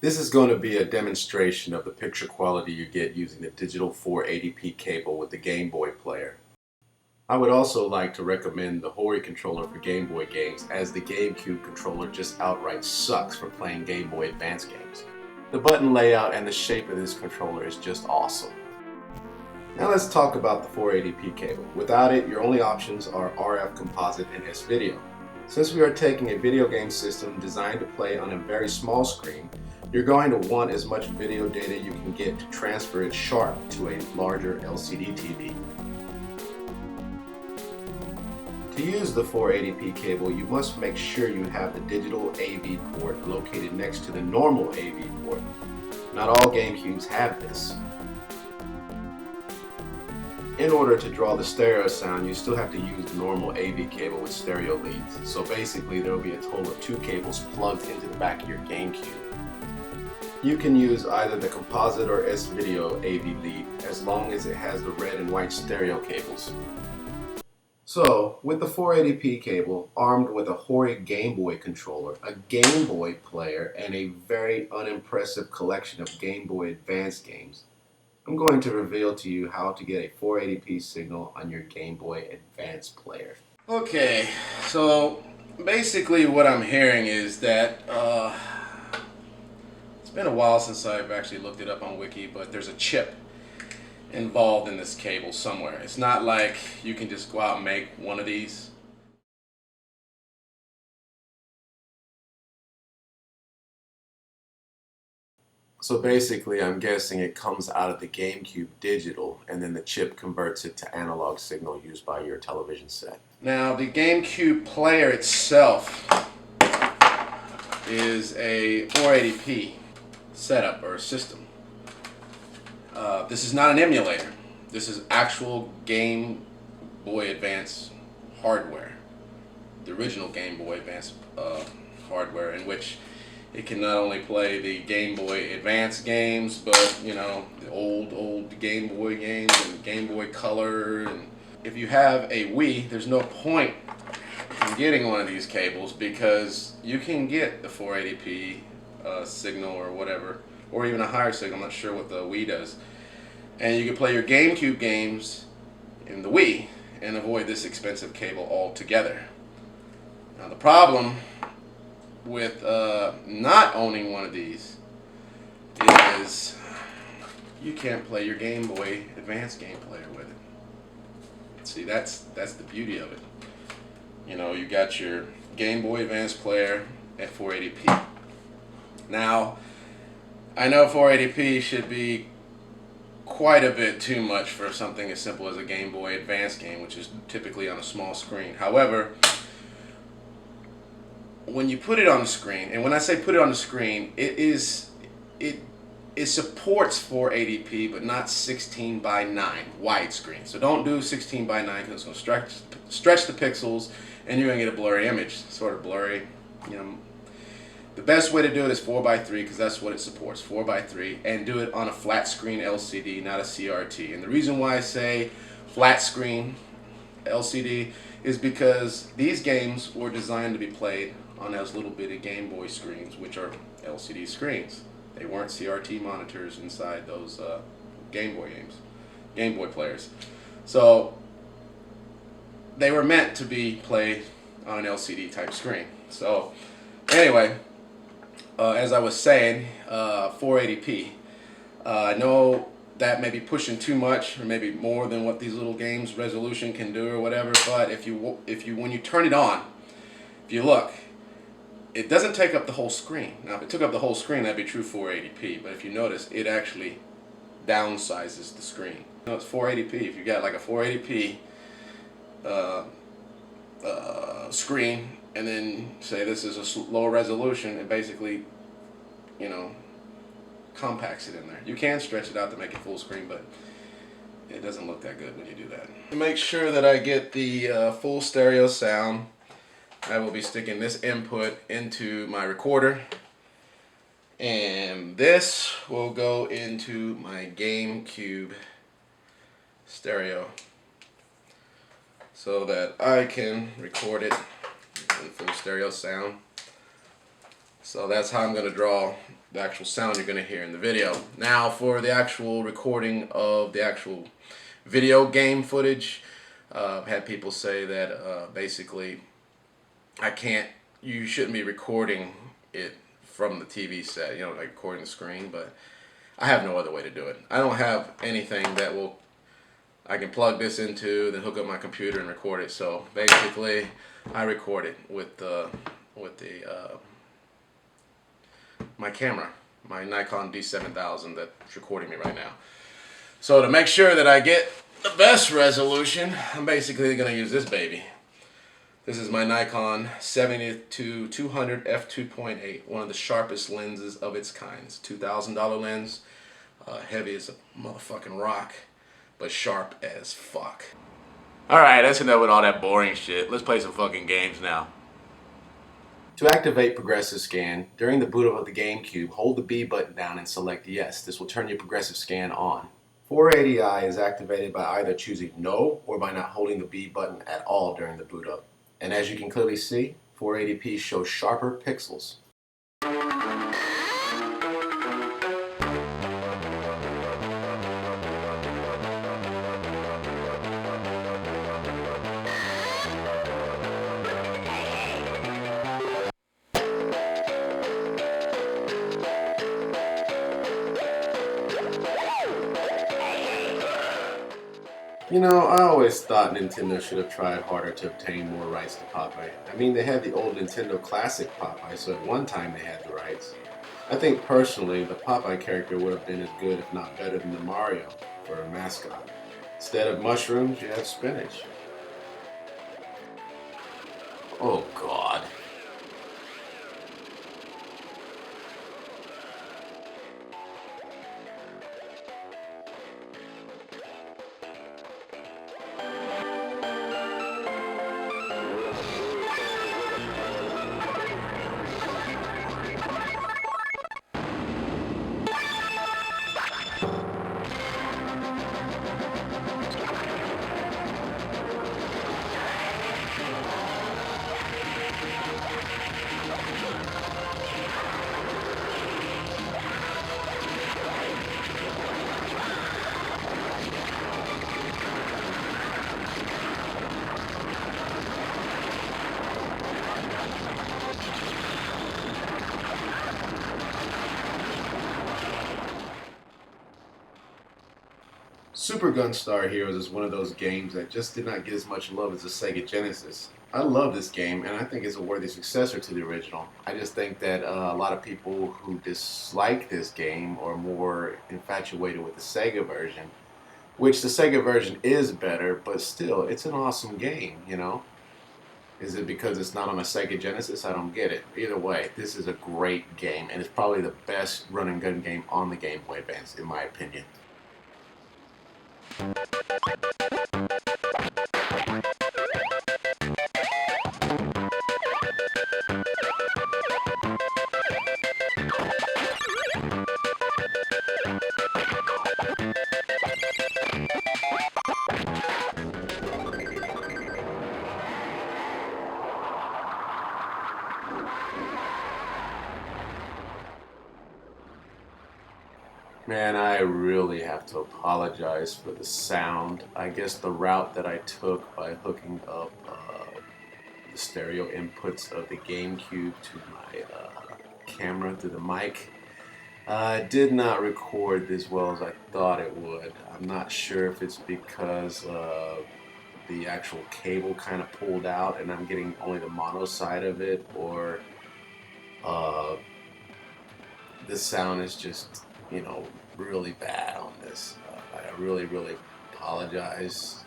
This is going to be a demonstration of the picture quality you get using the digital 480p cable with the Game Boy player. I would also like to recommend the Hori controller for Game Boy games, as the GameCube controller just outright sucks for playing Game Boy Advance games. The button layout and the shape of this controller is just awesome. Now let's talk about the 480p cable. Without it, your only options are RF composite and S-video. Since we are taking a video game system designed to play on a very small screen, you're going to want as much video data you can get to transfer it sharp to a larger LCD TV. To use the 480p cable, you must make sure you have the digital AV port located next to the normal AV port. Not all GameCubes have this. In order to draw the stereo sound, you still have to use the normal AV cable with stereo leads. So basically there will be a total of 2 cables plugged into the back of your GameCube. You can use either the composite or S-video AV lead as long as it has the red and white stereo cables. So, with the 480p cable, armed with a Hori Game Boy controller, a Game Boy player, and a very unimpressive collection of Game Boy Advance games, I'm going to reveal to you how to get a 480p signal on your Game Boy Advance player. Okay, so basically what I'm hearing is that it's been a while since I've actually looked it up on Wiki, but there's a chip involved in this cable somewhere. It's not like you can just go out and make one of these. So basically, I'm guessing it comes out of the GameCube digital, and then the chip converts it to analog signal used by your television set. Now, the GameCube player itself is a 480p setup or system. This is not an emulator. This is actual Game Boy Advance hardware. The original Game Boy Advance hardware, in which it can not only play the Game Boy Advance games, but you know, the old Game Boy games and Game Boy Color. And if you have a Wii, there's no point in getting one of these cables, because you can get the 480p signal or whatever, or even a higher signal. I'm not sure what the Wii does. And you can play your GameCube games in the Wii and avoid this expensive cable altogether. Now the problem with not owning one of these is you can't play your Game Boy Advance game player with it. See, that's the beauty of it. You know, you got your Game Boy Advance player at 480p. Now, I know 480p should be quite a bit too much for something as simple as a Game Boy Advance game, which is typically on a small screen. However, when you put it on the screen, and when I say put it on the screen, it supports 480p, but not 16:9 widescreen. So don't do 16:9 because it's going to stretch the pixels, and you're going to get a blurry image, sort of blurry. You know, the best way to do it is 4:3, because that's what it supports, 4:3, and do it on a flat screen LCD, not a CRT. And the reason why I say flat screen LCD is because these games were designed to be played on those little bitty Game Boy screens, which are LCD screens. They weren't CRT monitors inside those Game Boy games, Game Boy players. So they were meant to be played on an LCD type screen. So anyway, as I was saying, 480p. I know that may be pushing too much, or maybe more than what these little games resolution can do or whatever. But when you turn it on, if you look, it doesn't take up the whole screen. Now, if it took up the whole screen, that'd be true 480p. But if you notice, it actually downsizes the screen. You know, it's 480p. If you got like a 480p screen, and then say this is a lower resolution, it basically, you know, compacts it in there. You can stretch it out to make it full screen, but it doesn't look that good when you do that. To make sure that I get the full stereo sound, I will be sticking this input into my recorder, and this will go into my GameCube stereo so that I can record it in full stereo sound. So that's how I'm going to draw the actual sound you're going to hear in the video. Now for the actual recording of the actual video game footage, I've had people say that basically you shouldn't be recording it from the TV set, like recording the screen, but I have no other way to do it. I don't have anything that I can plug this into, then hook up my computer and record it. So basically, I record it with my camera, my Nikon D7000 that's recording me right now. So to make sure that I get the best resolution, I'm basically going to use this baby. This is my Nikon 70-200 f2.8, one of the sharpest lenses of its kind. It's a $2,000 lens, heavy as a motherfucking rock, but sharp as fuck. Alright, that's enough with all that boring shit. Let's play some fucking games now. To activate progressive scan, during the boot up of the GameCube, hold the B button down and select yes. This will turn your progressive scan on. 480i is activated by either choosing no or by not holding the B button at all during the boot up. And as you can clearly see, 480p shows sharper pixels. I always thought Nintendo should have tried harder to obtain more rights to Popeye. I mean, they had the old Nintendo Classic Popeye, so at one time they had the rights. I think personally, the Popeye character would have been as good, if not better, than the Mario for a mascot. Instead of mushrooms, you have spinach. Oh, God. Super Gunstar Heroes is one of those games that just did not get as much love as the Sega Genesis. I love this game, and I think it's a worthy successor to the original. I just think that a lot of people who dislike this game are more infatuated with the Sega version, which the Sega version is better, but still, it's an awesome game, Is it because it's not on a Sega Genesis? I don't get it. Either way, this is a great game, and it's probably the best run and gun game on the Game Boy Advance, in my opinion. Man, I really have to apologize for the sound. I guess the route that I took by hooking up the stereo inputs of the GameCube to my camera through the mic did not record as well as I thought it would. I'm not sure if it's because the actual cable kind of pulled out and I'm getting only the mono side of it, or the sound is just really bad on this. I really apologize.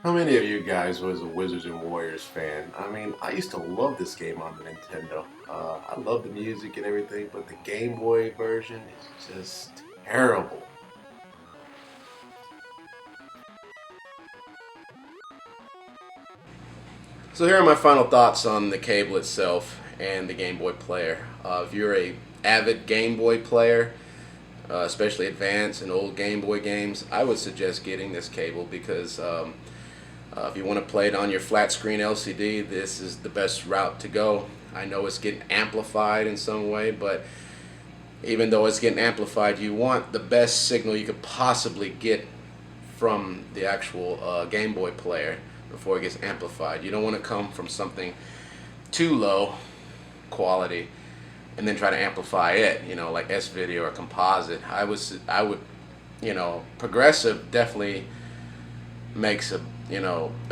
How many of you guys was a Wizards and Warriors fan? I mean, I used to love this game on the Nintendo. I love the music and everything, but the Game Boy version is just terrible. So here are my final thoughts on the cable itself and the Game Boy player. If you're a avid Game Boy player, especially advanced and old Game Boy games, I would suggest getting this cable because if you want to play it on your flat screen LCD, this is the best route to go. I know it's getting amplified in some way, but even though it's getting amplified, you want the best signal you could possibly get from the actual Game Boy player before it gets amplified. You don't want to come from something too low quality and then try to amplify it, like S-video or composite. I would, progressive definitely makes a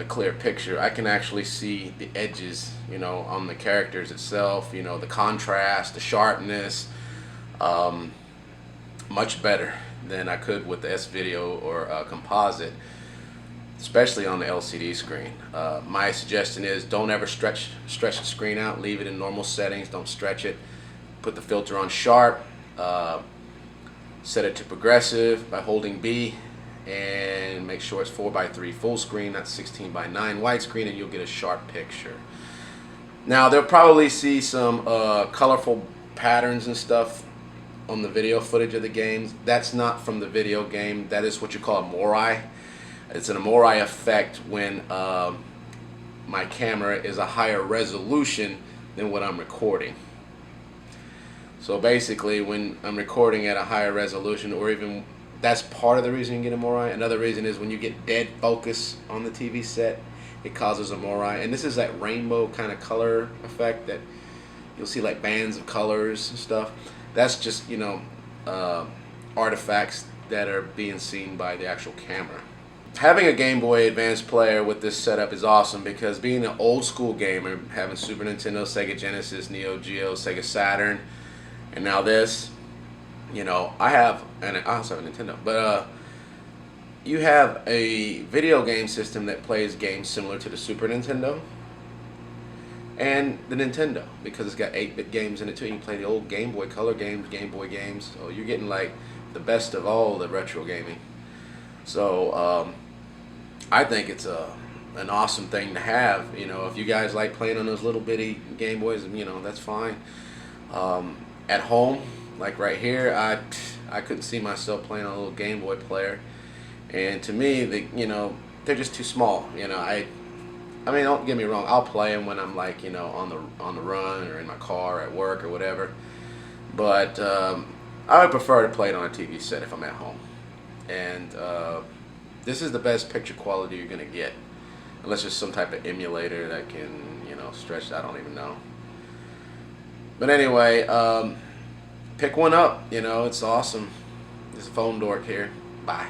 clear picture. I can actually see the edges, on the characters itself, the contrast, the sharpness, much better than I could with the S-video or composite, especially on the LCD screen. My suggestion is don't ever stretch the screen out. Leave it in normal settings. Don't stretch it. Put the filter on sharp. Set it to progressive by holding B, and make sure it's 4:3 full screen, not 16:9 widescreen, and you'll get a sharp picture. Now they'll probably see some colorful patterns and stuff on the video footage of the games. That's not from the video game. That is what you call a morai. It's an morai effect when my camera is a higher resolution than what I'm recording. So basically, when I'm recording at a higher resolution, or even that's part of the reason you get a morai. Another reason is when you get dead focus on the TV set, it causes a morai. And this is that rainbow kind of color effect that you'll see, like bands of colors and stuff. That's just, artifacts that are being seen by the actual camera. Having a Game Boy Advance player with this setup is awesome because being an old school gamer, having Super Nintendo, Sega Genesis, Neo Geo, Sega Saturn, and now this, I also have a Nintendo, but you have a video game system that plays games similar to the Super Nintendo and the Nintendo, because it's got 8-bit games in it too. You can play the old Game Boy Color games, Game Boy games, so you're getting like the best of all the retro gaming. So I think it's an awesome thing to have. If you guys like playing on those little bitty Game Boys, that's fine. At home, like right here, I couldn't see myself playing on a little Game Boy player, and to me, they're just too small. I mean, don't get me wrong, I'll play them when I'm like, on the run or in my car at work or whatever. But I would prefer to play it on a TV set if I'm at home. And this is the best picture quality you're gonna get, unless there's some type of emulator that can, stretch. I don't even know. But anyway, pick one up. It's awesome. There's a phone dork here. Bye.